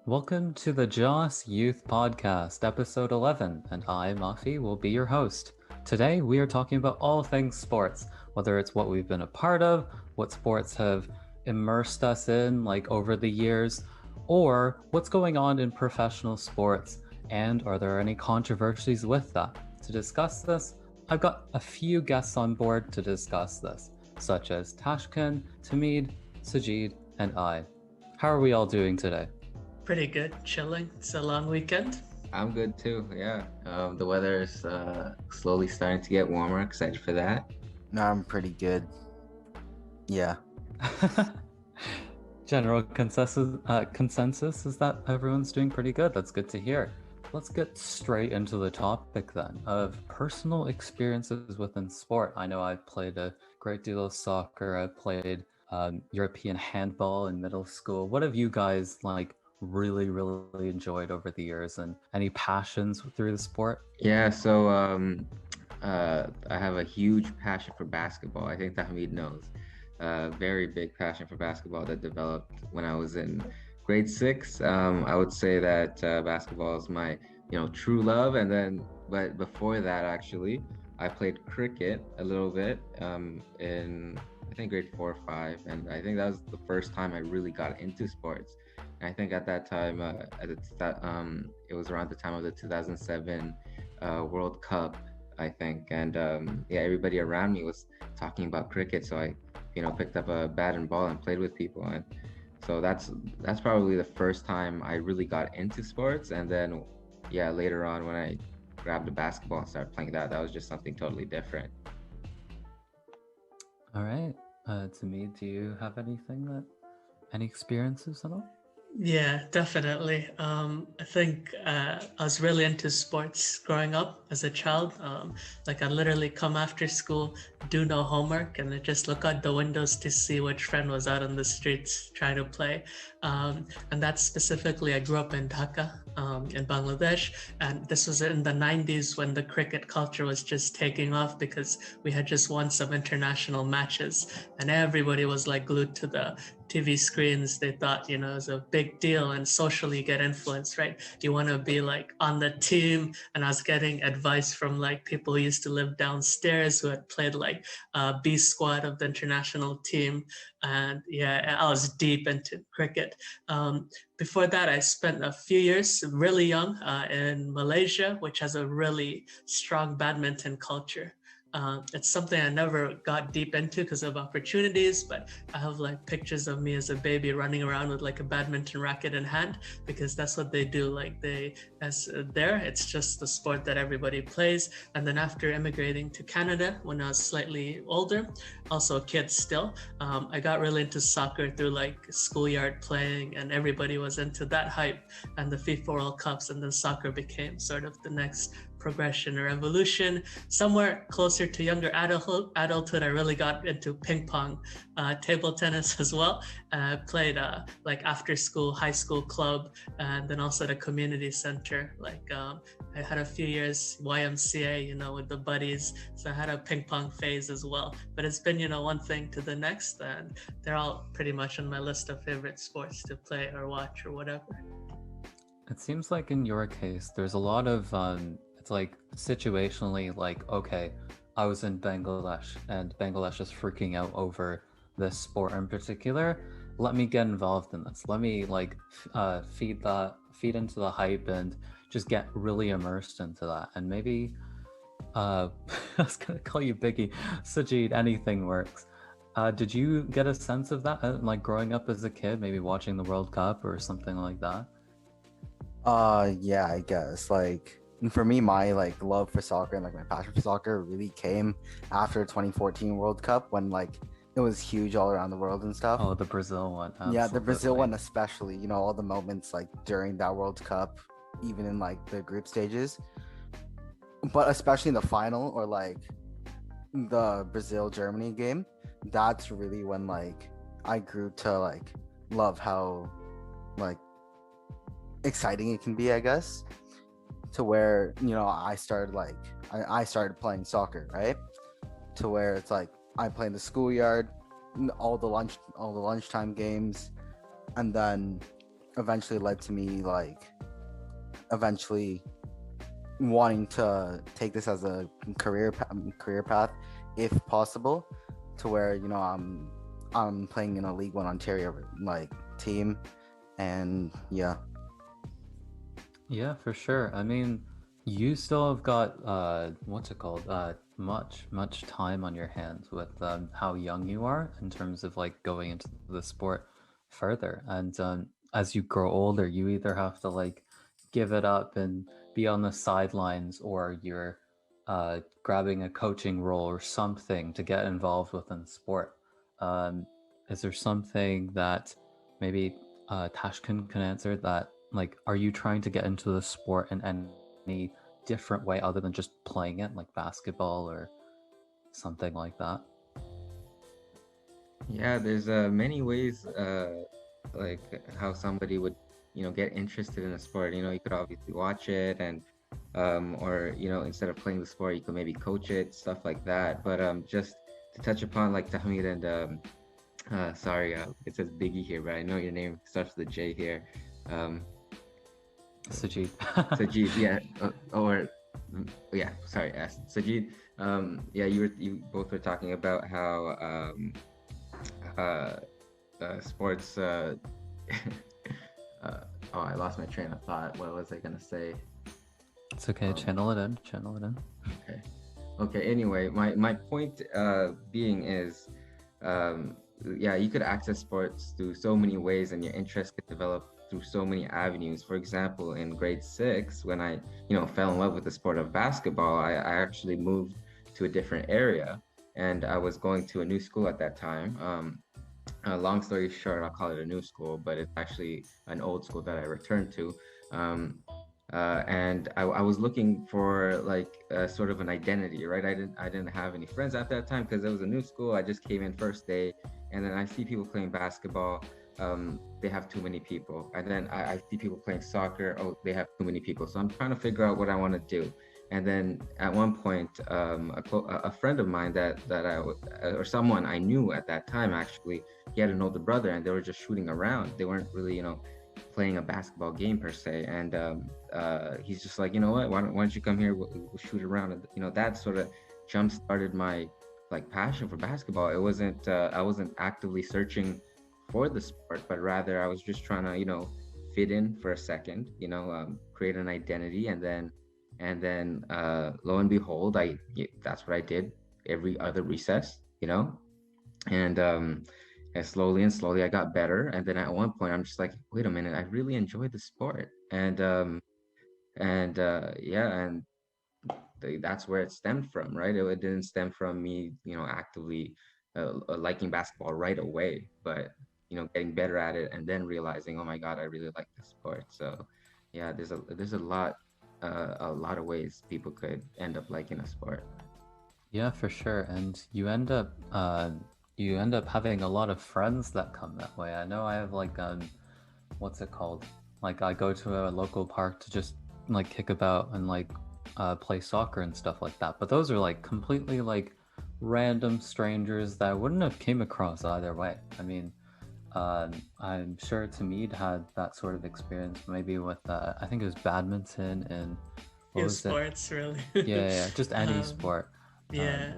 Welcome to the Joss Youth Podcast, episode 11, and I, Mafi, will be your host. Today, we are talking about all things sports, whether it's what we've been a part of, what sports have immersed us in, like over the years, or what's going on in professional sports, and are there any controversies with that? To discuss this, I've got a few guests on board to discuss this, such as Tashkin, Tahmid, Sajid, and I. How are we all doing today? Pretty good, chilling. It's a long weekend. I'm good too. Yeah. The weather is slowly starting to get warmer. Excited for that. No, I'm pretty good. Yeah. General consensus is that everyone's doing pretty good. That's good to hear. Let's get straight into the topic then of personal experiences within sport. I know I've played a great deal of soccer. I've played European handball in middle school. What have you guys really enjoyed over the years, and any passions through the sport? Yeah. So I have a huge passion for basketball. I think Tahmid knows. Very big passion for basketball that developed when I was in grade 6. I would say that basketball is my true love, and then but before that actually I played cricket a little bit in I think grade 4 or 5, and I think that was the first time I really got into sports. And I think at that time it was around the time of the 2007 World Cup, I think, and yeah, everybody around me was talking about cricket, so I picked up a bat and ball and played with people. And so that's probably the first time I really got into sports. And then yeah, later on when I grabbed a basketball and started playing that was just something totally different. All right. To me, do you have any experiences at all? Yeah, definitely. I think I was really into sports growing up as a child. Like I literally come after school, do no homework, and I just look out the windows to see which friend was out on the streets trying to play. And that's specifically, I grew up in Dhaka, in Bangladesh, and this was in the 90s when the cricket culture was just taking off because we had just won some international matches, and everybody was like glued to the TV screens. They thought, it was a big deal, and socially get influenced, right? You want to be like on the team. And I was getting advice from like people who used to live downstairs who had played like B squad of the international team. And yeah, I was deep into cricket. Before that, I spent a few years really young in Malaysia, which has a really strong badminton culture. It's something I never got deep into because of opportunities, but I have like pictures of me as a baby running around with like a badminton racket in hand, because that's what they do. Like it's just the sport that everybody plays. And then after immigrating to Canada when I was slightly older, also a kid still, I got really into soccer through like schoolyard playing, and everybody was into that hype and the FIFA World Cups, and then soccer became sort of the next progression or evolution. Somewhere closer to younger adulthood, I really got into ping pong, table tennis as well. Played like after school, high school club, and then also at a community center. I had a few years YMCA, with the buddies. So I had a ping pong phase as well. But it's been, one thing to the next, and they're all pretty much on my list of favorite sports to play or watch or whatever. It seems like in your case, there's a lot of it's like situationally, like, okay, I was in Bangladesh and Bangladesh is freaking out over this sport in particular. Let me get involved in this. Let me feed into the hype and just get really immersed into that. And maybe I was gonna call you Biggie, Sajid, anything works. Did you get a sense of that, like growing up as a kid, maybe watching the World Cup or something like that? Yeah, I guess. Like for me, my like love for soccer and like my passion for soccer really came after 2014 World Cup, when like it was huge all around the world and stuff. Oh, the Brazil one. Yeah, the Brazil absolutely. one especially, all the moments like during that World Cup, even in like the group stages, but especially in the final or like the Brazil Germany game. That's really when like I grew to like love how like exciting it can be, I guess, to where I started I started playing soccer, right? To where it's like I play in the schoolyard, all the lunchtime games, and then eventually led to me like eventually wanting to take this as a career path if possible, to where I'm playing in a League One Ontario like team, and yeah. Yeah, for sure. I mean, you still have got what's it called? Much time on your hands with how young you are in terms of like going into the sport further. And as you grow older, you either have to like give it up and be on the sidelines, or you're grabbing a coaching role or something to get involved within sport. Um, is there something that maybe Tashkin can answer that? Like, are you trying to get into the sport in any different way other than just playing it, like basketball or something like that? Yeah, there's many ways like how somebody would, get interested in a sport. You could obviously watch it and or instead of playing the sport, you could maybe coach it, stuff like that. But just to touch upon like Tahmid and sorry, it says Biggie here, but I know your name starts with a J here. Um, Sajid. Sajid, yeah, or yeah, sorry, Sajid. Yeah, you both were talking about how uh, sports. Oh, I lost my train of thought. What was I gonna say? It's okay. Channel it in. Channel it in. Okay. Okay. Anyway, my point being is, yeah, you could access sports through so many ways, and your interest could develop through so many avenues. For example, in grade 6, when I fell in love with the sport of basketball, I actually moved to a different area, and I was going to a new school at that time. Long story short, I'll call it a new school, but it's actually an old school that I returned to. Um, and I was looking for like sort of an identity, right? I didn't have any friends at that time because it was a new school. I just came in first day, and then I see people playing basketball. They have too many people, and then I see people playing soccer. Oh, they have too many people. So I'm trying to figure out what I want to do. And then at one point, a friend of mine or someone I knew at that time, actually, he had an older brother, and they were just shooting around. They weren't really, playing a basketball game per se. And he's just like, you know what? Why don't you come here? We'll shoot around. And that sort of jump started my like passion for basketball. It wasn't I wasn't actively searching for the sport, but rather I was just trying to fit in for a second, create an identity, and then lo and behold, that's what I did every other recess, and slowly I got better. And then at one point I'm just like, wait a minute, I really enjoy the sport. And yeah, and that's where it stemmed from, right? It didn't stem from me actively liking basketball right away, but getting better at it and then realizing, oh my god, I really like this sport. So yeah, there's a lot of ways people could end up liking a sport. Yeah, for sure. And you end up having a lot of friends that come that way. I know I have like what's it called? Like I go to a local park to just like kick about and like play soccer and stuff like that. But those are like completely like random strangers that I wouldn't have came across either way. I mean, I'm sure Tamid had that sort of experience, maybe with I think it was badminton and what was it? sports, really. Yeah, just any sport. Yeah.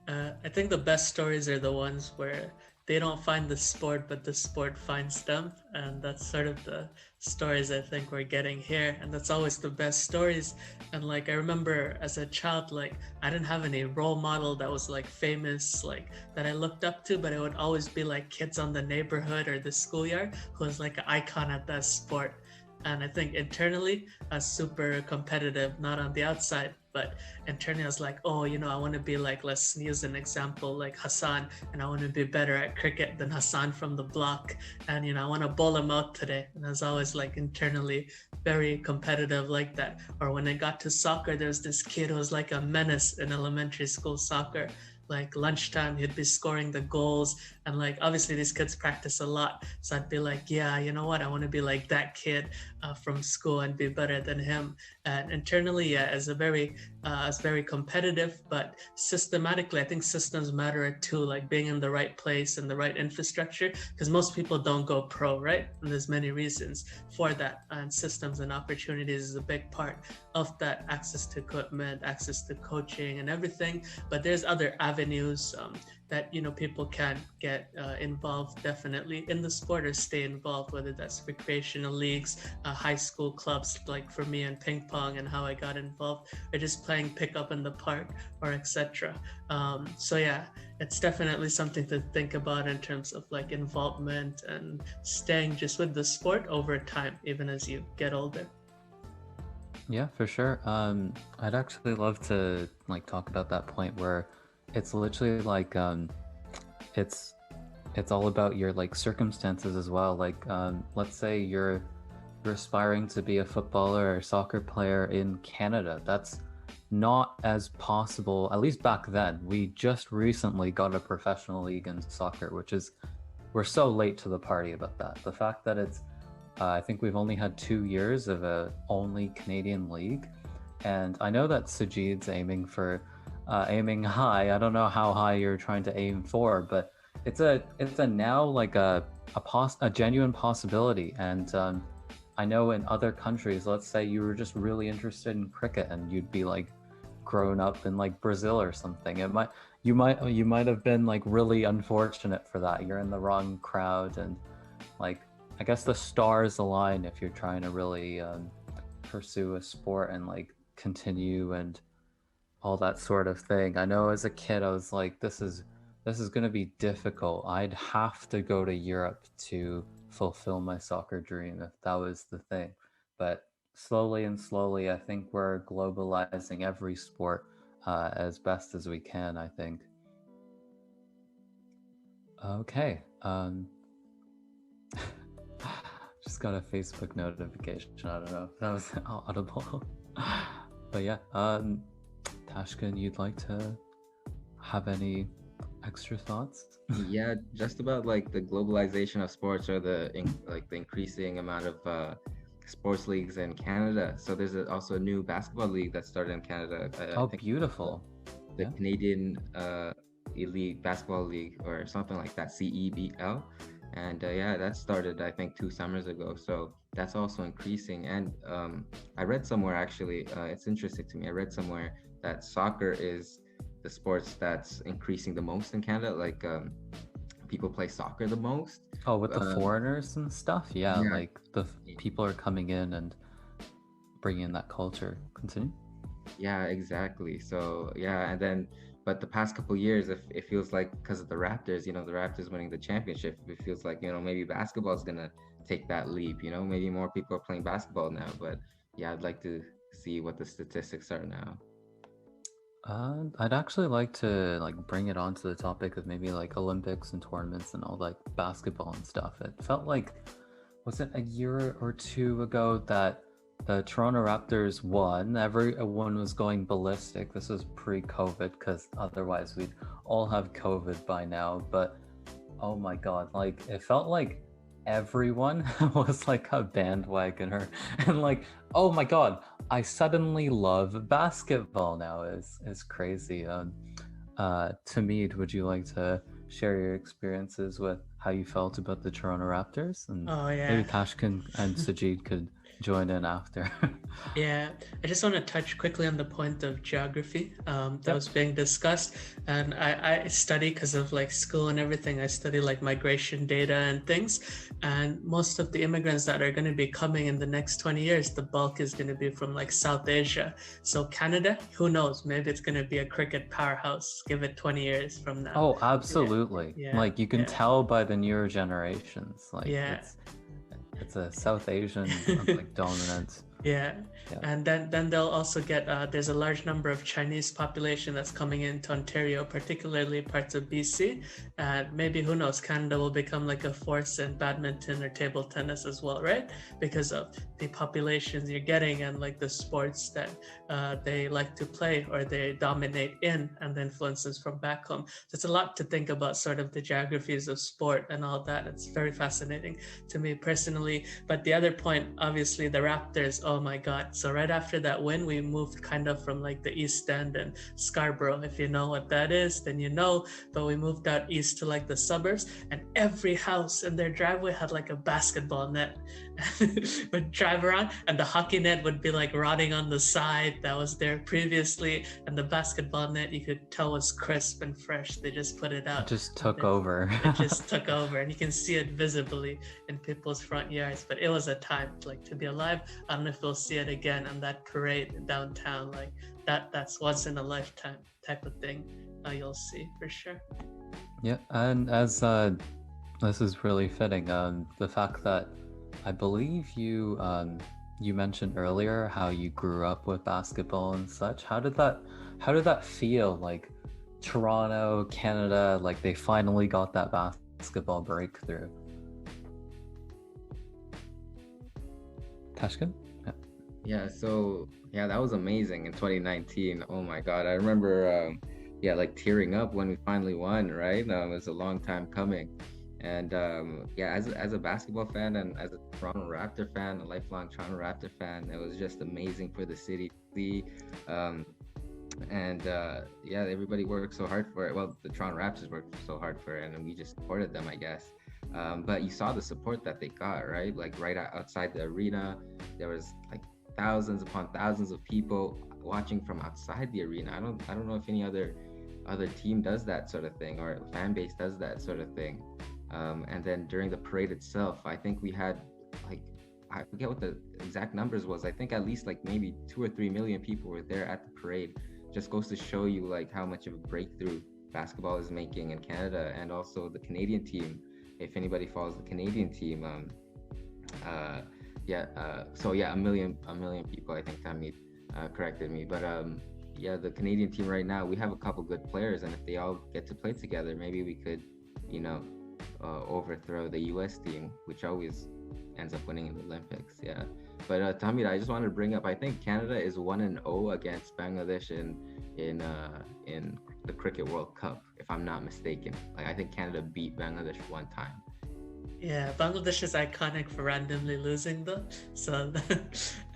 I think the best stories are the ones where they don't find the sport, but the sport finds them. And that's sort of the stories I think we're getting here. And that's always the best stories. And like, I remember as a child, like, I didn't have any role model that was like famous, like that I looked up to, but it would always be like kids on the neighborhood or the schoolyard who was like an icon at that sport. And I think internally, I was super competitive, not on the outside, but internally I was like, oh, I want to be like, let's use an example, like Hassan, and I want to be better at cricket than Hassan from the block. And, I want to bowl him out today. And I was always like internally very competitive like that. Or when I got to soccer, there was this kid who was like a menace in elementary school soccer. like lunchtime, he'd be scoring the goals. And like, obviously these kids practice a lot. So I'd be like, yeah, you know what? I want to be like that kid from school and be better than him. And internally, yeah, as very competitive, but systematically, I think systems matter too, like being in the right place and the right infrastructure, because most people don't go pro, right? And there's many reasons for that. And systems and opportunities is a big part of that, access to equipment, access to coaching and everything. But there's other avenues that people can get involved definitely in the sport or stay involved, whether that's recreational leagues, high school clubs, like for me in ping pong and how I got involved, or just playing pickup in the park or etc. So yeah, it's definitely something to think about in terms of like involvement and staying just with the sport over time, even as you get older. Yeah, for sure. I'd actually love to like talk about that point where it's literally like it's all about your like circumstances as well. Like let's say you're aspiring to be a footballer or soccer player in Canada. That's not as possible, at least back then. We just recently got a professional league in soccer, which is, we're so late to the party about that. The fact that it's I think we've only had 2 years of a only Canadian league, and I know that Sajid's aiming for aiming high. I don't know how high you're trying to aim for, but it's a now like a genuine possibility. And I know in other countries, let's say you were just really interested in cricket and you'd be like grown up in like Brazil or something. You might have been like really unfortunate for that. You're in the wrong crowd, and like I guess the stars align if you're trying to really pursue a sport and like continue and all that sort of thing. I know as a kid I was like, this is going to be difficult. I'd have to go to Europe to fulfill my soccer dream if that was the thing. But slowly and slowly, I think we're globalizing every sport as best as we can, I think. Okay. Just got a Facebook notification. I don't know if that was audible. But yeah, Tashkin, you'd like to have any extra thoughts? Yeah, just about like the globalization of sports, or the increasing amount of sports leagues in Canada. So there's also a new basketball league that started in Canada. Oh, beautiful. The Canadian Elite Basketball League or something like that, CEBL. And yeah, that started I think 2 summers ago. So that's also increasing. And I read somewhere, actually, it's interesting to me, I read somewhere that soccer is the sports that's increasing the most in Canada. Like people play soccer the most. Oh, with the foreigners and stuff? Yeah, like the people are coming in and bringing in that culture. Continue. Yeah, exactly. So yeah, and then but the past couple years, it feels like, because of the Raptors, the Raptors winning the championship, it feels like, maybe basketball is gonna take that leap. Maybe more people are playing basketball now. But yeah, I'd like to see what the statistics are now. I'd actually like to like bring it onto the topic of maybe like Olympics and tournaments and all like basketball and stuff. It felt like, was it a year or two ago that the Toronto Raptors won? Everyone was going ballistic. This was pre-COVID, because otherwise we'd all have COVID by now. But oh my god, like it felt like everyone was like a bandwagoner, and like, oh my god, I suddenly love basketball now. Is crazy. Tahmid, would you like to share your experiences with how you felt about the Toronto Raptors? And maybe Tashkin and Sajid could join in after. Yeah, I just want to touch quickly on the point of geography that was being discussed. And I study, because of like school and everything, I study like migration data and things. And most of the immigrants that are going to be coming in the next 20 years, the bulk is going to be from like South Asia. So Canada, who knows, maybe it's going to be a cricket powerhouse, give it 20 years from now. Oh, absolutely. Like you can tell by the newer generations, like it's a South Asian like dominant Yeah, Yeah. and then they'll also get there's a large number of Chinese population that's coming into Ontario, particularly parts of BC, and maybe who knows, Canada will become like a force in badminton or table tennis as well, right? Because of the populations you're getting and like the sports that they like to play or they dominate in, and the influences from back home. So it's a lot to think about, sort of the geographies of sport and all that. It's very fascinating to me personally. But the other point, obviously, the Raptors, oh my God. So right after that win, we moved kind of from like the East End and Scarborough. If you know what that is, then you know. But we moved out east to like the suburbs, and every house in their driveway had like a basketball net. Would drive around, and the hockey net would be like rotting on the side that was there previously, and the basketball net you could tell was crisp and fresh. They just put it It out. just took It- over. It just took over, and you can see it visibly in people's front yards. But it was a time like to be alive. I don't know if we'll see it again on that parade downtown. Like that's once in a lifetime type of thing. You'll see for sure. Yeah, and as this is really fitting, the fact that I believe you mentioned earlier how you grew up with basketball and such. How did that feel? Like Toronto, Canada, like they finally got that basketball breakthrough. Tashkin? Yeah. Yeah, so yeah, that was amazing in 2019. Oh my God, I remember, yeah, like tearing up when we finally won, right? It was a long time coming, and yeah, as a basketball fan and as a Toronto Raptor fan, a lifelong Toronto Raptor fan, it was just amazing for the city to see. Um, and yeah, everybody worked so hard for it. Well, the Toronto Raptors worked so hard for it, and we just supported them, I guess. But you saw the support that they got, right? Like right outside the arena, there was like thousands upon thousands of people watching from outside the arena. I don't know if any other team does that sort of thing, or fan base does that sort of thing. And then during the parade itself, I think we had like, I forget what the exact numbers was. I think at least like maybe 2 or 3 million people were there at the parade. Just goes to show you like how much of a breakthrough basketball is making in Canada, and also the Canadian team. If anybody follows the Canadian team, yeah, so yeah, a million people. I think Tahmid corrected me, but yeah, the Canadian team right now, we have a couple good players, and if they all get to play together, maybe we could, you know, overthrow the U.S. team, which always ends up winning in the Olympics. Yeah. But Tahmid, I just wanted to bring up. I think Canada is 1-0 against Bangladesh in the Cricket World Cup, if I'm not mistaken. Like I think Canada beat Bangladesh one time. Yeah, Bangladesh is iconic for randomly losing though. So,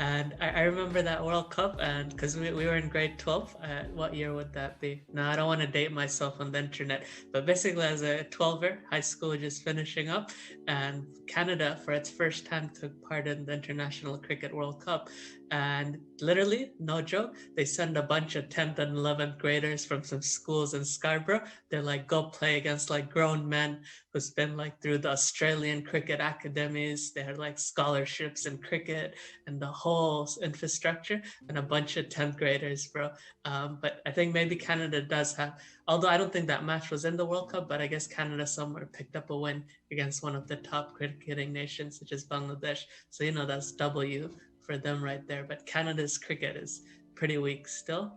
and I remember that World Cup, and because we were in grade 12, what year would that be? No, I don't want to date myself on the internet, but basically as a 12er, high school just finishing up, and Canada for its first time took part in the International Cricket World Cup. And literally, no joke, they send a bunch of 10th and 11th graders from some schools in Scarborough. They're like, go play against like grown men who's been like through the Australian cricket academies. They had like scholarships in cricket and the whole infrastructure, and a bunch of 10th graders, bro. But I think maybe Canada does have, although I don't think that match was in the World Cup, but I guess Canada somewhere picked up a win against one of the top cricketing nations, such as Bangladesh. So, that's W for them right there. But Canada's cricket is pretty weak still.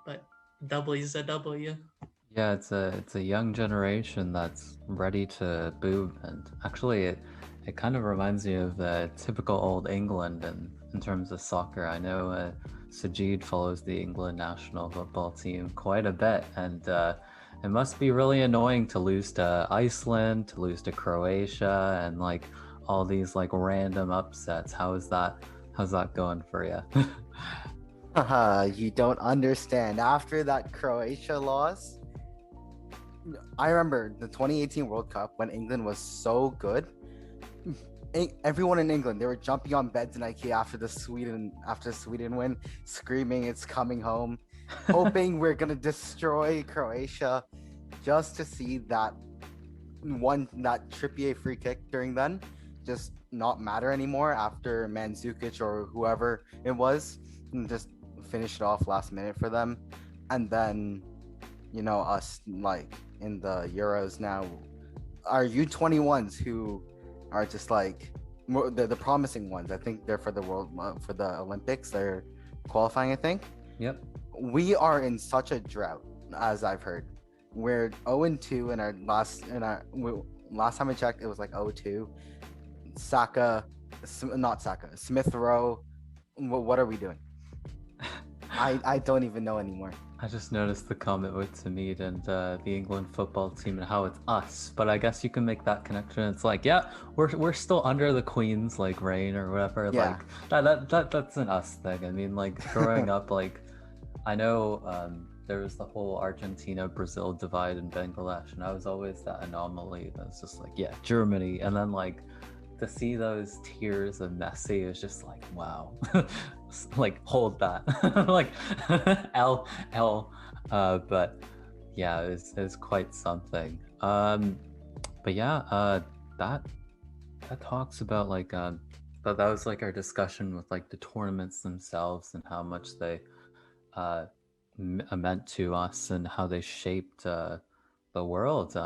But W is a W. Yeah, it's a young generation that's ready to boom, and actually, it kind of reminds me of the typical old England in terms of soccer. I know Sajid follows the England national football team quite a bit, and it must be really annoying to lose to Iceland, to lose to Croatia, and like all these like random upsets. How's that going for you? Haha, you don't understand. After that Croatia loss, I remember the 2018 World Cup when England was so good. Everyone in England, they were jumping on beds in IKEA after Sweden win, screaming it's coming home, hoping we're gonna destroy Croatia, just to see that Trippier free kick during then just not matter anymore after Mandzukic or whoever it was, and just finish it off last minute for them. And then us like in the Euros now, our U21s who are just like the promising ones. I think they're for the for the Olympics. They're qualifying, I think. Yep. We are in such a drought, as I've heard. We're 0-2 in our last time I checked, it was like 0-2. Not Saka, Smith Rowe. What are we doing? I don't even know anymore. I just noticed the comment with Tahmid and the England football team and how it's us, but I guess you can make that connection. It's like, yeah, we're still under the Queen's like reign or whatever. Yeah. Like that's an us thing. I mean, like growing up, like I know there was the whole Argentina-Brazil divide in Bangladesh, and I was always that anomaly that's just like, yeah, Germany, and then like to see those tears of Messi is just like, wow. Like hold that. Like L but yeah, it's quite something. But yeah, that talks about like but that was like our discussion with like the tournaments themselves and how much they meant to us and how they shaped the world.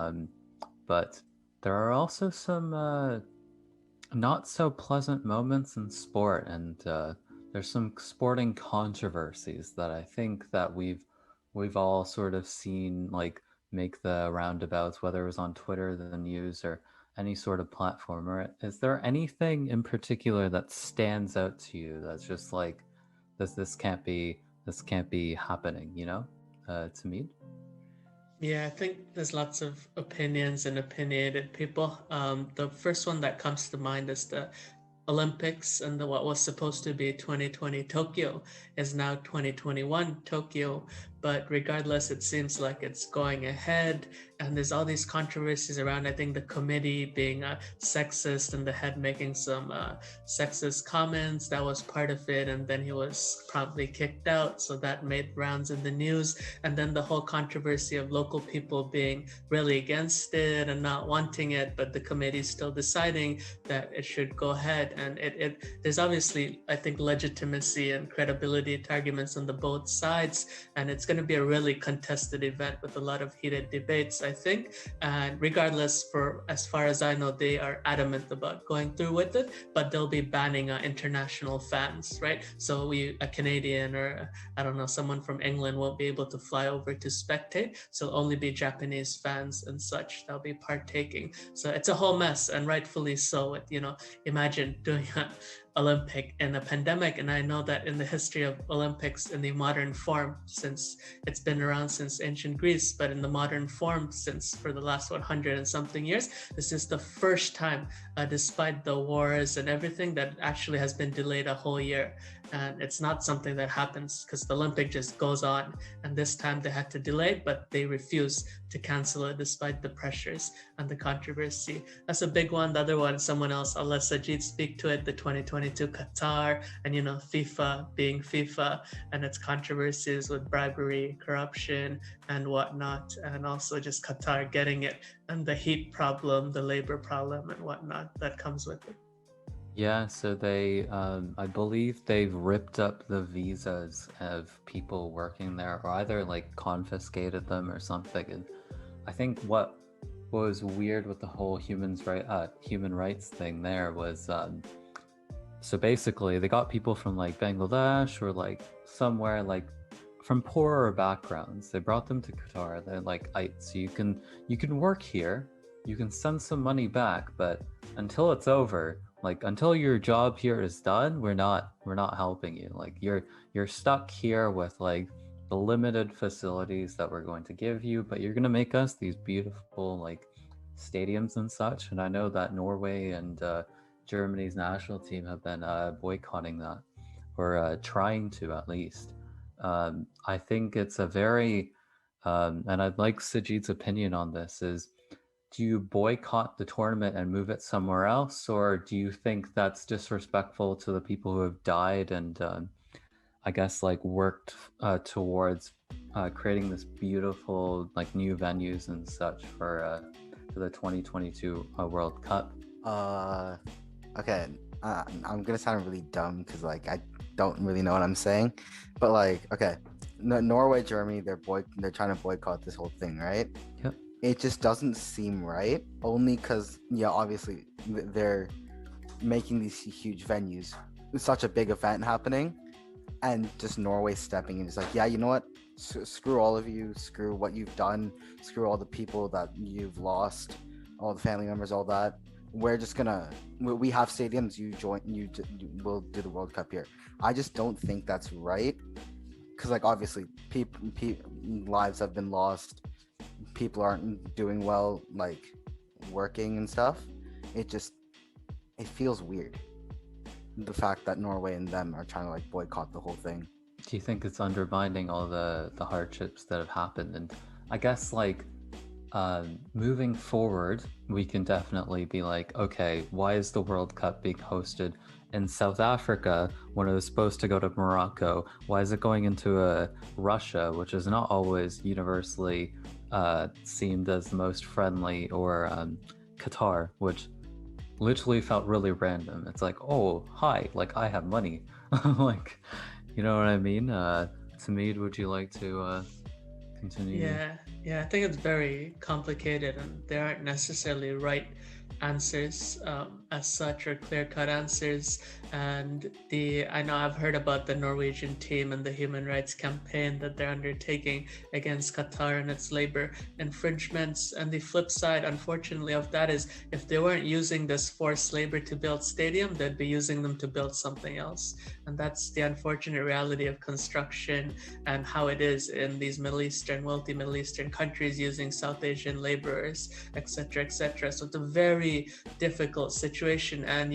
But there are also some not so pleasant moments in sport, and there's some sporting controversies that I think that we've all sort of seen like make the roundabouts, whether it was on Twitter, the news, or any sort of platform. Or is there anything in particular that stands out to you that's just like this can't be happening, you know? To me. Yeah, I think there's lots of opinions and opinionated people. The first one that comes to mind is the Olympics, and what was supposed to be 2020 Tokyo is now 2021 Tokyo. But regardless, it seems like it's going ahead, and there's all these controversies around. I think the committee being sexist and the head making some sexist comments, that was part of it, and then he was promptly kicked out, so that made rounds in the news. And then the whole controversy of local people being really against it and not wanting it, but the committee still deciding that it should go ahead. And there's obviously, I think, legitimacy and credibility arguments on the both sides, and it's going to be a really contested event with a lot of heated debates, I think. And regardless, for as far as I know, they are adamant about going through with it, but they'll be banning international fans, right? So a Canadian or I don't know, someone from England won't be able to fly over to spectate, so it'll only be Japanese fans and such that'll be partaking. So it's a whole mess, and rightfully so. Imagine doing an Olympic in a pandemic. And I know that in the history of Olympics in the modern form, since it's been around since ancient Greece, but in the modern form since for the last 100 and something years, this is the first time, despite the wars and everything, that actually has been delayed a whole year. And it's not something that happens because the Olympic just goes on. And this time they had to delay, but they refused to cancel it despite the pressures and the controversy. That's a big one. The other one, someone else, I'll let Sajid speak to it, the 2022 Qatar, and FIFA being FIFA and its controversies with bribery, corruption, and whatnot. And also just Qatar getting it and the heat problem, the labor problem, and whatnot that comes with it. Yeah, so they, I believe they've ripped up the visas of people working there, or either like confiscated them or something. And I think what was weird with the whole human rights thing there was, so basically they got people from like Bangladesh or like somewhere like from poorer backgrounds. They brought them to Qatar. They're like, so you can work here, you can send some money back, but until it's over, like until your job here is done, we're not helping you. Like you're stuck here with like the limited facilities that we're going to give you, but you're gonna make us these beautiful like stadiums and such. And I know that Norway and Germany's national team have been boycotting that, or trying to at least. I think it's a very, and I'd like Sajid's opinion on this, is do you boycott the tournament and move it somewhere else, or do you think that's disrespectful to the people who have died and I guess like worked towards creating this beautiful like new venues and such for the 2022 World Cup? Okay, I'm gonna sound really dumb because like I don't really know what I'm saying, but like okay, Norway, Germany, they're trying to boycott this whole thing, right? Yep. It just doesn't seem right, only because, yeah, obviously they're making these huge venues, such a big event happening, and just Norway stepping in. It's like, yeah, you know what? Screw all of you. Screw what you've done. Screw all the people that you've lost, all the family members, all that. We're just gonna. We have stadiums. You join. We'll do the World Cup here. I just don't think that's right. Because like obviously, lives have been lost. People aren't doing well, like working and stuff. It just it feels weird. The fact that Norway and them are trying to like boycott the whole thing. Do you think it's undermining all the hardships that have happened? And I guess like moving forward, we can definitely be like, okay, why is the World Cup being hosted in South Africa when it was supposed to go to Morocco? Why is it going into Russia, which is not always universally seemed as the most friendly, or Qatar, which literally felt really random. It's like, oh, hi, like I have money. Like, you know what I mean? Tahmid, would you like to continue? Yeah, I think it's very complicated, and there aren't necessarily right answers as such, or clear-cut answers. And I know I've heard about the Norwegian team and the human rights campaign that they're undertaking against Qatar and its labor infringements. And the flip side, unfortunately, of that is if they weren't using this forced labor to build stadium, they'd be using them to build something else. And that's the unfortunate reality of construction and how it is in these wealthy Middle Eastern countries, using South Asian laborers, etc., etc. So it's a very difficult situation, and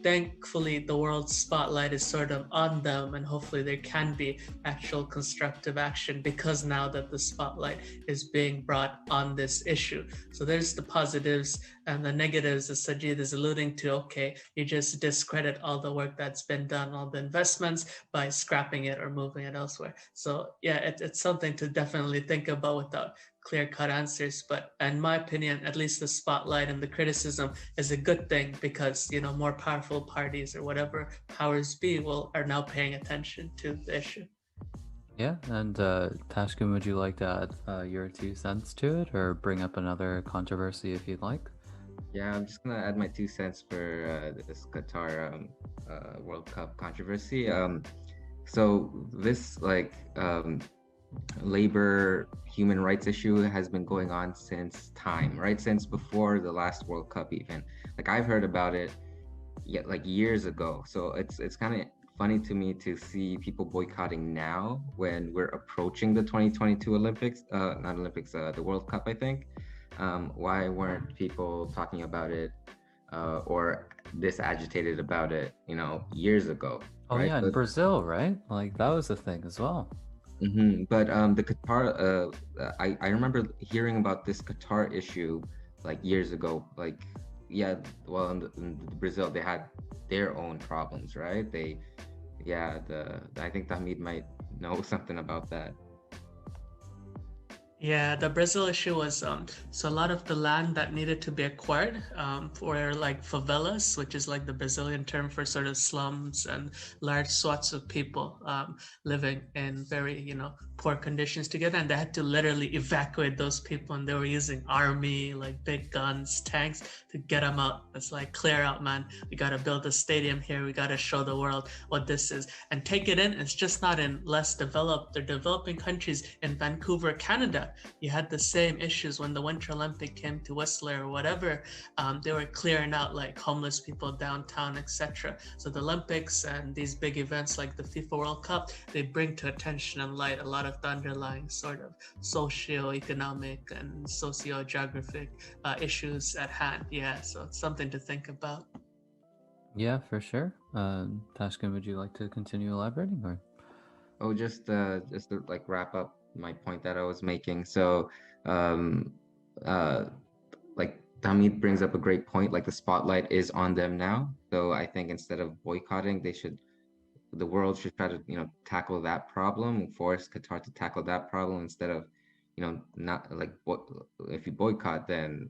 thankfully the world's spotlight is sort of on them, and hopefully there can be actual constructive action, because now that the spotlight is being brought on this issue. So there's the positives, and the negatives, as Sajid is alluding to. Okay, you just discredit all the work that's been done, all the investments, by scrapping it or moving it elsewhere. So yeah, it's something to definitely think about without clear-cut answers. But in my opinion, at least the spotlight and the criticism is a good thing, because more powerful parties, or whatever powers be, are now paying attention to the issue. Yeah, and Tashkin, would you like to add your 2 cents to it, or bring up another controversy if you'd like? Yeah, I'm just gonna add my 2 cents for this Qatar World Cup controversy. So this labor human rights issue has been going on since time, right? Since before the last World Cup even. Like I've heard about it like years ago. So it's kind of funny to me to see people boycotting now when we're approaching the 2022 Olympics, not Olympics, the World Cup, I think. Why weren't people talking about it or this agitated about it, years ago? Oh right? yeah, in Brazil, right? Like that was a thing as well. But the Qatar, I remember hearing about this Qatar issue like years ago. Like, yeah, well, in Brazil, they had their own problems, right? I think Tahmid might know something about that. Yeah, the Brazil issue was so a lot of the land that needed to be acquired for like favelas, which is like the Brazilian term for sort of slums and large swaths of people living in very poor conditions together, and they had to literally evacuate those people, and they were using army, like big guns, tanks, to get them out. It's like, clear out, man. We got to build a stadium here. We got to show the world what this is and take it in. It's just not in less developed or developing countries. In Vancouver, Canada, you had the same issues when the Winter Olympic came to Whistler or whatever. They were clearing out like homeless people downtown, etc. So the Olympics and these big events like the FIFA World Cup, they bring to attention and light a lot of the underlying sort of socio-economic and socio-geographic issues at hand. Yeah, so it's something to think about. Yeah, for sure. Tashkin, would you like to continue elaborating, or? Oh, just to like wrap up my point that I was making. So, um, uh, like Tamid brings up a great point. Like the spotlight is on them now. So I think instead of boycotting, the world should try to tackle that problem and force Qatar to tackle that problem instead of not like what if you boycott, then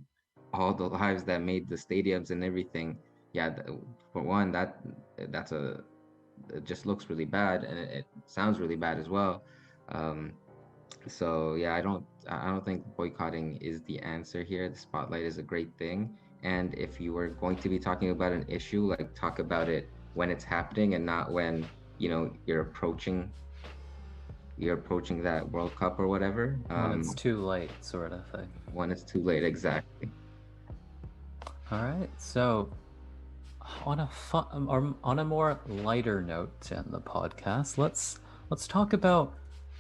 all the lives that made the stadiums and everything. Yeah, for one, that's a it just looks really bad, and it sounds really bad as well. Um, so yeah, I don't think boycotting is the answer here. The spotlight is a great thing, And if you were going to be talking about an issue, like talk about it when it's happening and not when, you know, you're approaching that World Cup or whatever. When it's too late, sort of thing. When it's too late, exactly. All right, so on a fun, or on a more lighter note in the podcast, let's talk about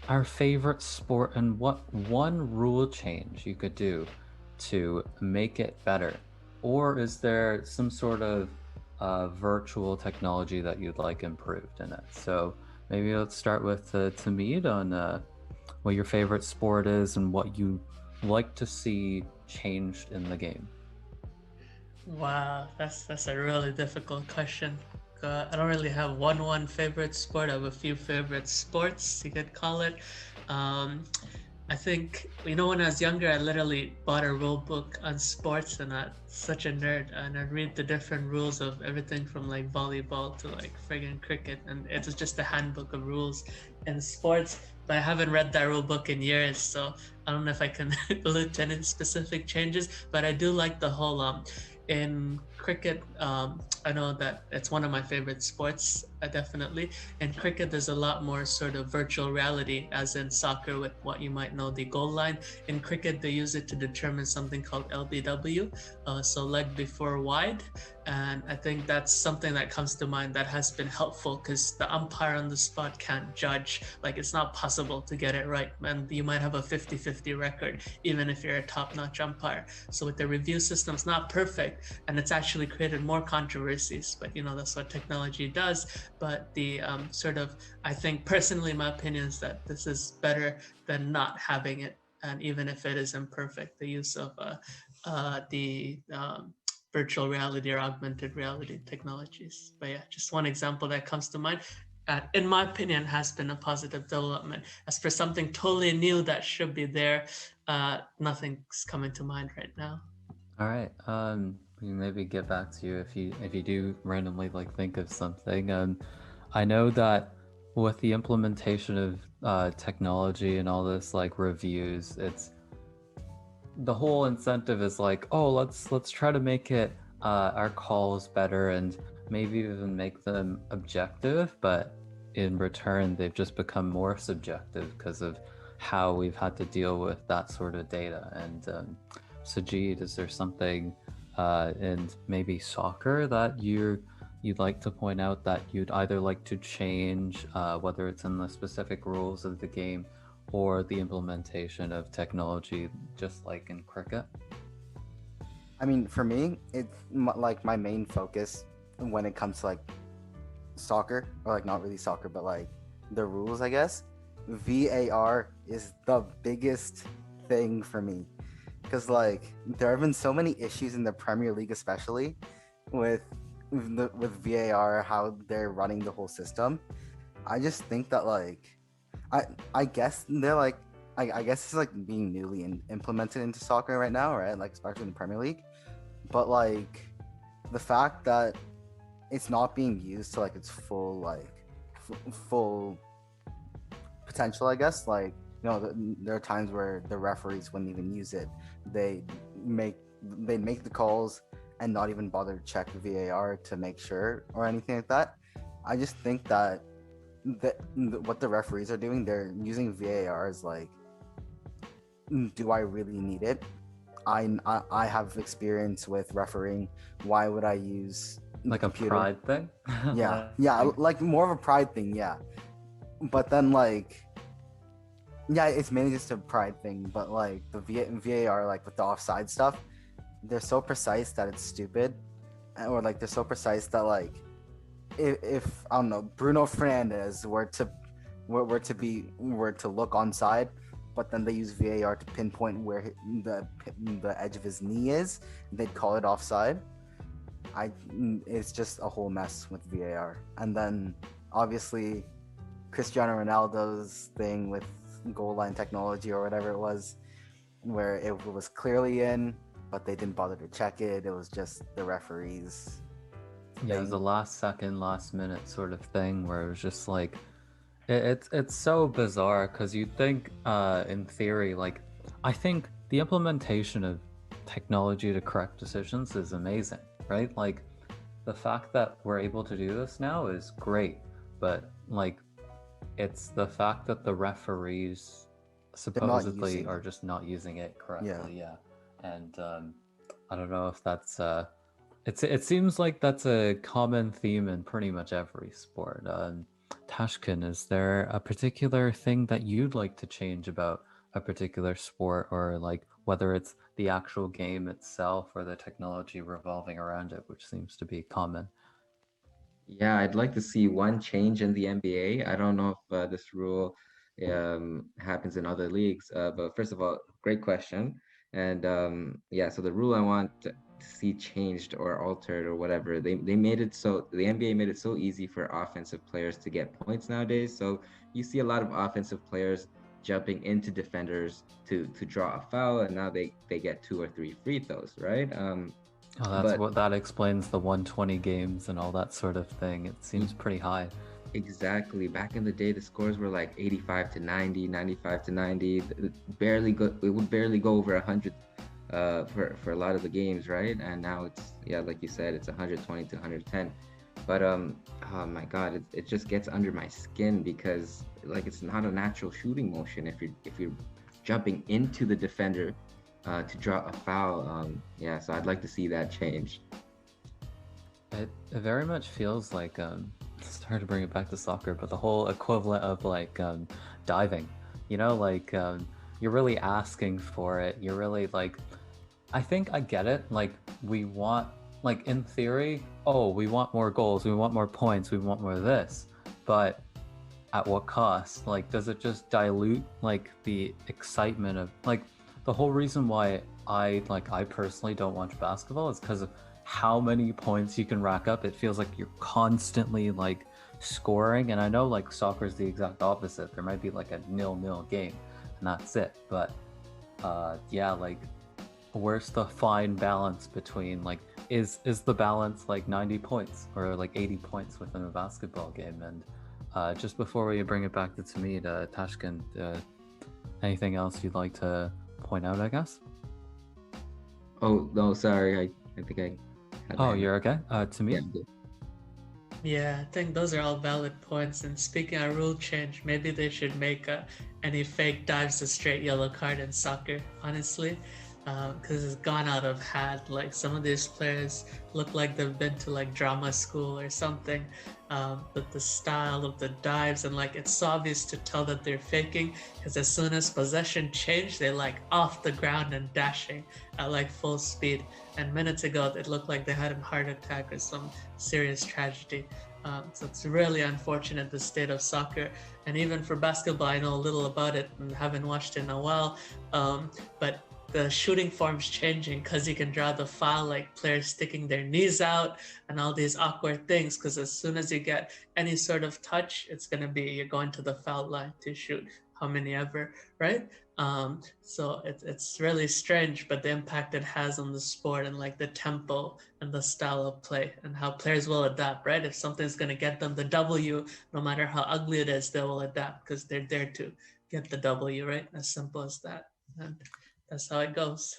our favorite sport and what one rule change you could do to make it better, or is there some sort of virtual technology that you'd like improved in it? So maybe let's start with Tahmid on what your favorite sport is and what you like to see changed in the game. Wow, that's a really difficult question. I don't really have one favorite sport. I have a few favorite sports, you could call it. I think, you know, when I was younger, I literally bought a rule book on sports, and I'm such a nerd, and I'd read the different rules of everything from like volleyball to like friggin' cricket, and it was just a handbook of rules in sports. But I haven't read that rule book in years, so I don't know if I can allude to any specific changes. But I do like the whole in cricket, I know that it's one of my favorite sports, definitely. In cricket, there's a lot more sort of virtual reality, as in soccer with what you might know the goal line. In cricket, they use it to determine something called LBW, so leg before wide. And I think that's something that comes to mind that has been helpful, because the umpire on the spot can't judge. Like, it's not possible to get it right, and you might have a 50-50 record, even if you're a top-notch umpire. So with the review system, it's not perfect, and it's actually created more controversies, but you know, that's what technology does. But the sort of, I think personally, my opinion is that this is better than not having it. And even if it is imperfect, the use of the virtual reality or augmented reality technologies. But yeah, just one example that comes to mind, in my opinion, has been a positive development. As for something totally new that should be there, nothing's coming to mind right now. All right. We can maybe get back to you if you do randomly like think of something. I know that with the implementation of technology and all this like reviews, it's the whole incentive is like, oh, let's try to make it our calls better and maybe even make them objective, but in return they've just become more subjective because of how we've had to deal with that sort of data. And Sajid, is there something in maybe soccer that you'd like to point out that you'd either like to change, whether it's in the specific rules of the game or the implementation of technology, just like in cricket? I mean, for me, it's like my main focus when it comes to like soccer, or like not really soccer, but like the rules, I guess. VAR is the biggest thing for me, because like there have been so many issues in the Premier League, especially with VAR, how they're running the whole system. I just think that like I guess they're like I guess it's like being newly implemented into soccer right now, right? Like especially in the Premier League. But like the fact that it's not being used to like its full like full potential, I guess. Like, you know, there are times where the referees wouldn't even use it. They'd make the calls and not even bother to check VAR to make sure or anything like that. I just think that what the referees are doing, they're using VAR as like, do I really need it? I have experience with refereeing. Why would I use like a pride thing? yeah, like more of a pride thing, yeah. But then like, yeah, it's mainly just a pride thing. But like the VAR, like with the offside stuff, they're so precise that it's stupid, or like they're so precise that like, if I don't know, Bruno Fernandes were to look onside, but then they use VAR to pinpoint where the edge of his knee is, they'd call it offside. It's just a whole mess with VAR. And then obviously Cristiano Ronaldo's thing with goal line technology or whatever it was, where it was clearly in, but they didn't bother to check it. It was just the referees. Yeah, it was a last second, last minute sort of thing where it was just like, it's so bizarre because you'd think, in theory, like, I think the implementation of technology to correct decisions is amazing, right? Like the fact that we're able to do this now is great, but like it's the fact that the referees They're not supposedly using are it. just not using it Yeah. correctly. Yeah, and I don't know if that's it seems like that's a common theme in pretty much every sport. Tashkin, is there a particular thing that you'd like to change about a particular sport, or like whether it's the actual game itself or the technology revolving around it, which seems to be common? Yeah, I'd like to see one change in the NBA. I don't know if this rule happens in other leagues, but first of all, great question. And yeah, so the rule I want to see changed or altered or whatever, they made it so the NBA made it so easy for offensive players to get points nowadays. So you see a lot of offensive players jumping into defenders to draw a foul, and now they get two or three free throws, right? Oh, that's But what that explains the 120 games and all that sort of thing. It seems pretty high. exactly. Back in the day, the scores were like 85 to 90, 95 to 90. It would barely go over 100 for a lot of the games, right? And now it's, yeah, like you said, it's 120 to 110. But oh my God, it just gets under my skin because like it's not a natural shooting motion if you're jumping into the defender to draw a foul. Yeah, so I'd like to see that change. It very much feels like sorry to bring it back to soccer, but the whole equivalent of like diving. You know, like you're really asking for it. You're really like, I think I get it. Like we want, like in theory, oh, we want more goals, we want more points, we want more of this, but at what cost? Like, does it just dilute like the excitement of like the whole reason why I personally don't watch basketball is because of how many points you can rack up. It feels like you're constantly like scoring, and I know like soccer is the exact opposite. There might be like a 0-0 game, and that's it. But yeah, like where's the fine balance between like is the balance like 90 points or like 80 points within a basketball game? And just before we bring it back to Tamid, Tashkin, anything else you'd like to point out, I guess? Oh, no, sorry. I think I had my Oh, hand you're up. okay? Yeah, Tamid? I'm good. Yeah, I think those are all valid points. And speaking of rule change, maybe they should make any fake dives a straight yellow card in soccer, honestly, because it's gone out of hand. Like some of these players look like they've been to like drama school or something, but the style of the dives and like it's so obvious to tell that they're faking because as soon as possession changed, they're like off the ground and dashing at like full speed. And minutes ago, it looked like they had a heart attack or some serious tragedy. So it's really unfortunate, the state of soccer. And even for basketball, I know a little about it and haven't watched it in a while. But the shooting form's changing because you can draw the foul, like players sticking their knees out and all these awkward things. Because as soon as you get any sort of touch, it's going to be you're going to the foul line to shoot how many ever, right? So it's really strange, but the impact it has on the sport and like the tempo and the style of play and how players will adapt, right? If something's going to get them the W, no matter how ugly it is, they will adapt because they're there to get the W, right? As simple as that. And that's how it goes.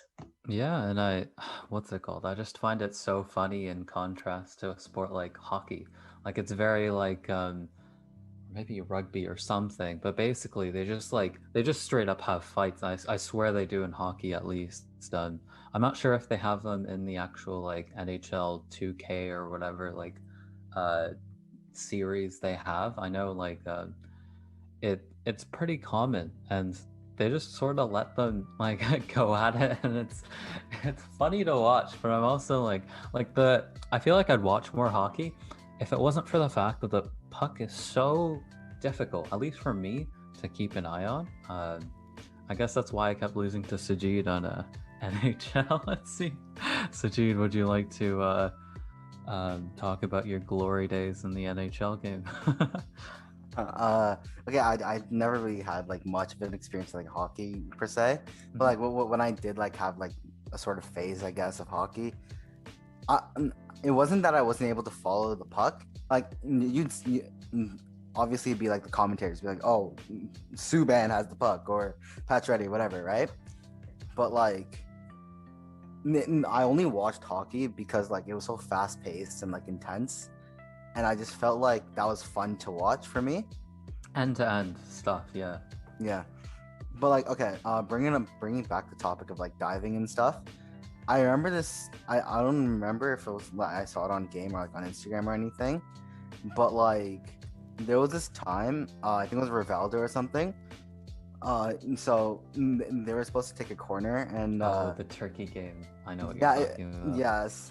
Yeah, and I, what's it called? I just find it so funny in contrast to a sport like hockey. Like it's very like maybe rugby or something, but basically they just straight up have fights. I swear they do in hockey at least. I'm not sure if they have them in the actual like NHL 2K or whatever like uh series they have. I know like it's pretty common, and they just sort of let them like go at it, and it's funny to watch. But I'm also like the I feel like I'd watch more hockey if it wasn't for the fact that the puck is so difficult, at least for me, to keep an eye on. I guess that's why I kept losing to Sajid on NHL. Let's see, Sajid, would you like to talk about your glory days in the NHL game? Okay, I never really had like much of an experience like hockey per se, but like when I did like have like a sort of phase, I guess, of hockey, I, it wasn't that I wasn't able to follow the puck. Like obviously it'd be like the commentators be like, oh, Subban has the puck or Patch Ready, whatever, right? But like I only watched hockey because like it was so fast paced and like intense, and I just felt like that was fun to watch for me. End to end stuff, yeah. Yeah, but like okay, bringing back the topic of like diving and stuff. I remember this. I don't remember if it was like I saw it on game or like on Instagram or anything, but like there was this time. I think it was Rivaldo or something. And so they were supposed to take a corner and Oh, the turkey game. I know what yeah, you're talking about. yes.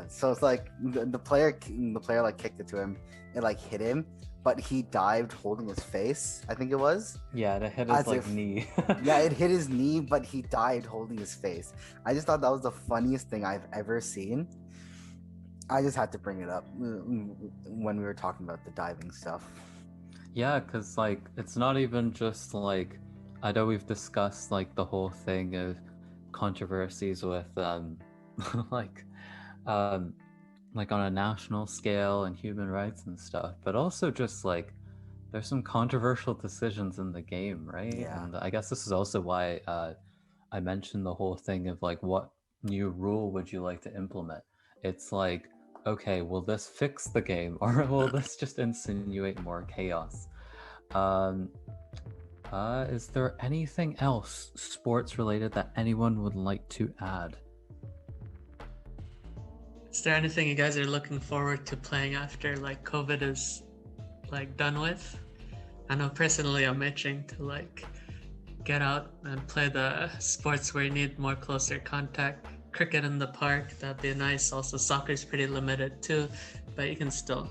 So it's like the player like kicked it to him. It like hit him, but he dived holding his face. I think it was. Yeah, it hit his As like if- knee. Yeah, it hit his knee, but he dived holding his face. I just thought that was the funniest thing I've ever seen. I just had to bring it up when we were talking about the diving stuff. Yeah, because like it's not even just like I know we've discussed like the whole thing of controversies with like um like on a national scale and human rights and stuff, but also just like there's some controversial decisions in the game, right? Yeah. And I guess this is also why I mentioned the whole thing of like what new rule would you like to implement? It's like, okay, will this fix the game or will this just insinuate more chaos? Um, is there anything else sports related that anyone would like to add? Is there anything you guys are looking forward to playing after like COVID is like done with? I know personally I'm itching to like get out and play the sports where you need more closer contact. Cricket in the park, that'd be nice. Also soccer's pretty limited too, but you can still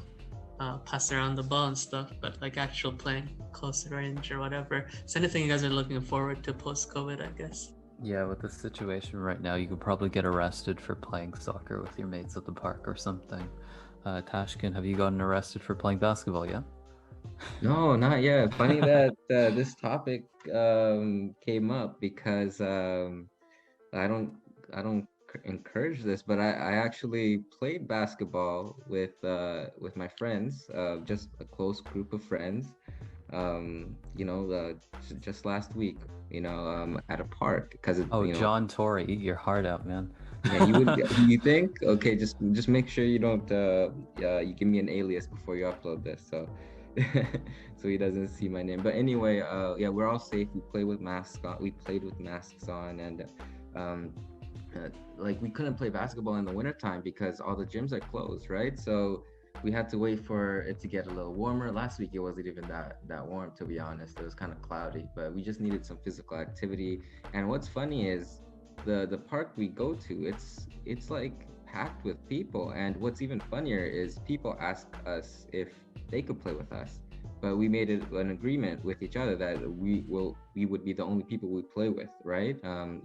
pass around the ball and stuff, but like actual playing close range or whatever. So anything you guys are looking forward to post-COVID, I guess? Yeah, with the situation right now, you could probably get arrested for playing soccer with your mates at the park or something. Tashkin, have you gotten arrested for playing basketball yet? No, not yet. Funny that this topic came up because I don't encourage this, but I actually played basketball with my friends, just a close group of friends. Just last week, at a park because Oh, John Tory, eat your heart out, man. yeah, you would. You think? Okay, just make sure you don't. You give me an alias before you upload this, so so he doesn't see my name. But anyway, yeah, we're all safe. We play with masks on. We played with masks on, and um, like we couldn't play basketball in the wintertime because all the gyms are closed, right? So we had to wait for it to get a little warmer. Last week it wasn't even that warm, to be honest. It was kind of cloudy, but we just needed some physical activity. And what's funny is the park we go to, it's like packed with people. And what's even funnier is people ask us if they could play with us. But we made an agreement with each other that we would be the only people we play with, right?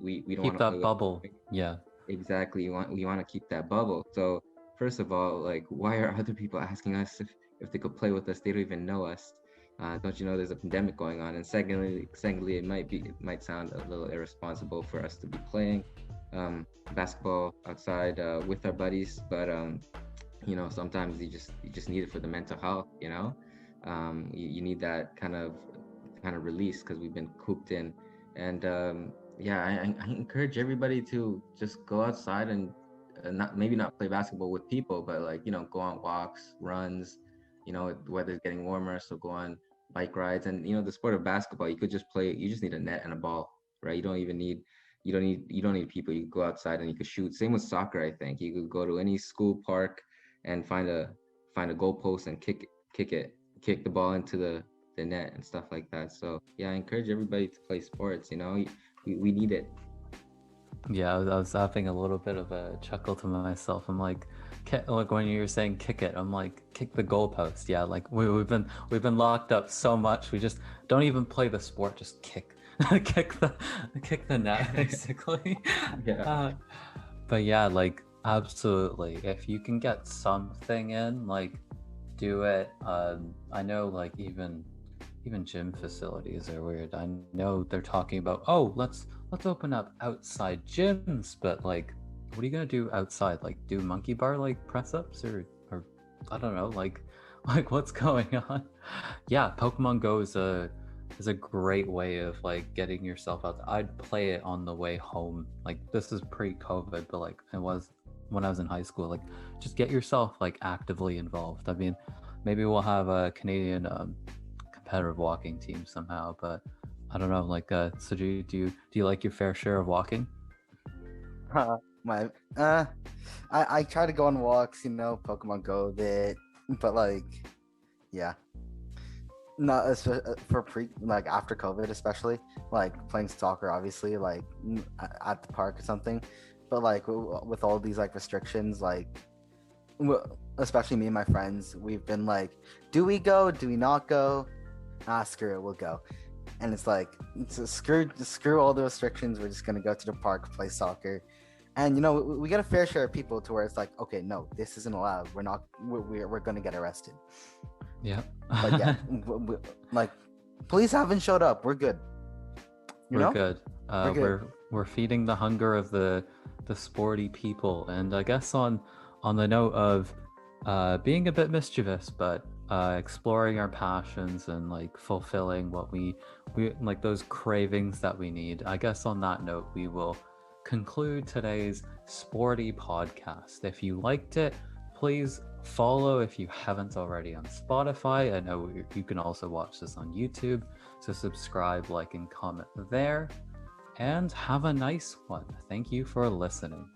We don't Keep want to play that bubble. Yeah. Exactly. We want to keep that bubble. So first of all, like, why are other people asking us if they could play with us? They don't even know us. Don't you know there's a pandemic going on? And secondly, it might sound a little irresponsible for us to be playing basketball outside with our buddies, but sometimes you just need it for the mental health. You need that kind of release because we've been cooped in, and yeah, I encourage everybody to just go outside and not play basketball with people, but like go on walks, runs. Weather's getting warmer, so go on bike rides. And the sport of basketball, you could just play. You just need a net and a ball, right? You don't need people. You could go outside and you could shoot. Same with soccer. I think you could go to any school park and find a goalpost and kick the ball into the net and stuff like that. So yeah, I encourage everybody to play sports. We need it. Yeah, I was having a little bit of a chuckle to myself. I'm like when you were saying kick it, I'm like kick the goalpost. Yeah, like we've been locked up so much. We just don't even play the sport. Just kick kick the net basically. Yeah. But yeah, like absolutely. If you can get something in, like do it. I know like even gym facilities are weird. I know they're talking about, oh, let's open up outside gyms, but like what are you gonna do outside? Like do monkey bar like press ups or I don't know, like what's going on? Yeah, Pokemon Go is a is a great way of like getting yourself out there. I'd play it on the way home. Like this is pre-COVID, but like it was when I was in high school. Like just get yourself like actively involved. I mean, maybe we'll have a Canadian competitive walking team somehow, but I don't know. Like, Sajid, do you like your fair share of walking? My I try to go on walks, Pokemon Go a bit, but like, yeah, not for like after COVID, especially like playing soccer, obviously, like at the park or something, but like with all these like restrictions, like especially me and my friends, we've been like, do we go? Do we not go? Screw it, we'll go. And it's like, screw all the restrictions. We're just gonna go to the park, play soccer. And we get a fair share of people to where it's like, okay, no, this isn't allowed. We're gonna get arrested. Yeah. But yeah, like, police haven't showed up. We're good. We're good. We're good. We're feeding the hunger of the sporty people, and I guess on the note of being a bit mischievous, but exploring our passions and like fulfilling what we like, those cravings that we need. I guess on that note, we will conclude today's sporty podcast. If you liked it, please follow if you haven't already on Spotify. I know you can also watch this on YouTube, so subscribe, like, and comment there. And have a nice one. Thank you for listening.